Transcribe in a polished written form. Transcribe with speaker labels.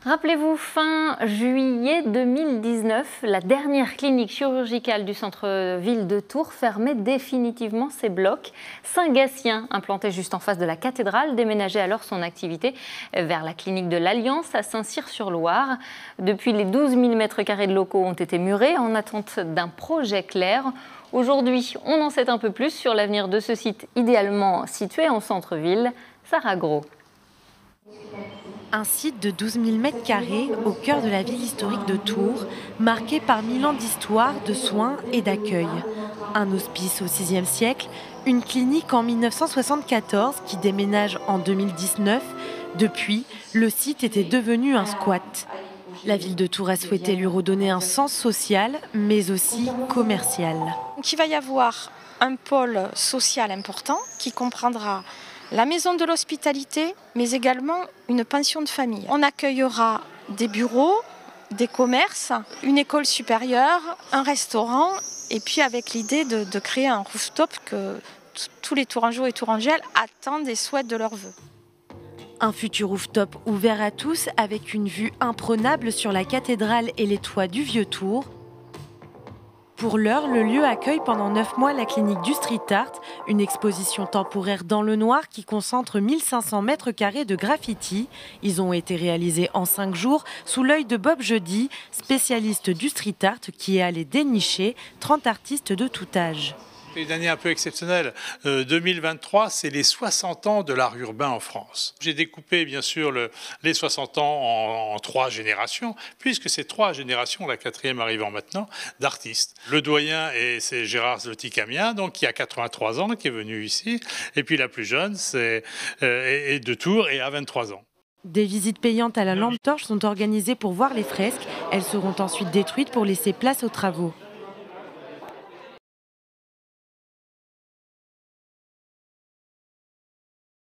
Speaker 1: Rappelez-vous, fin juillet 2019, la dernière clinique chirurgicale du centre-ville de Tours fermait définitivement ses blocs. Saint-Gatien, implanté juste en face de la cathédrale, déménageait alors son activité vers la clinique de l'Alliance à Saint-Cyr-sur-Loire. Depuis, les 12 000 m² de locaux ont été murés en attente d'un projet clair. Aujourd'hui, on en sait un peu plus sur l'avenir de ce site idéalement situé en centre-ville. Sarah Gros.
Speaker 2: Un site de 12 000 m² au cœur de la ville historique de Tours, marqué par 1000 ans d'histoire, de soins et d'accueil. Un hospice au VIe siècle, une clinique en 1974 qui déménage en 2019. Depuis, le site était devenu un squat. La ville de Tours a souhaité lui redonner un sens social, mais aussi commercial.
Speaker 3: Donc, il va y avoir un pôle social important qui comprendra la maison de l'hospitalité, mais également une pension de famille. On accueillera des bureaux, des commerces, une école supérieure, un restaurant, et puis avec l'idée de créer un rooftop que tous les Tourangeaux et Tourangelles attendent et souhaitent de leur vœu.
Speaker 2: Un futur rooftop ouvert à tous avec une vue imprenable sur la cathédrale et les toits du Vieux-Tours. Pour l'heure, le lieu accueille pendant 9 mois la clinique du street art, une exposition temporaire dans le noir qui concentre 1500 m² de graffiti. Ils ont été réalisés en 5 jours sous l'œil de Bob Jeudi, spécialiste du street art qui est allé dénicher 30 artistes de tout âge.
Speaker 4: Une année un peu exceptionnelle. 2023, c'est les 60 ans de l'art urbain en France. J'ai découpé bien sûr les 60 ans en 3 générations, puisque c'est 3 générations, la 4e arrivant maintenant, d'artistes. Le doyen, c'est Gérard Zloty-Camien, donc qui a 83 ans, qui est venu ici. Et puis la plus jeune, c'est de Tours et a 23 ans.
Speaker 2: Des visites payantes à la lampe torche sont organisées pour voir les fresques. Elles seront ensuite détruites pour laisser place aux travaux.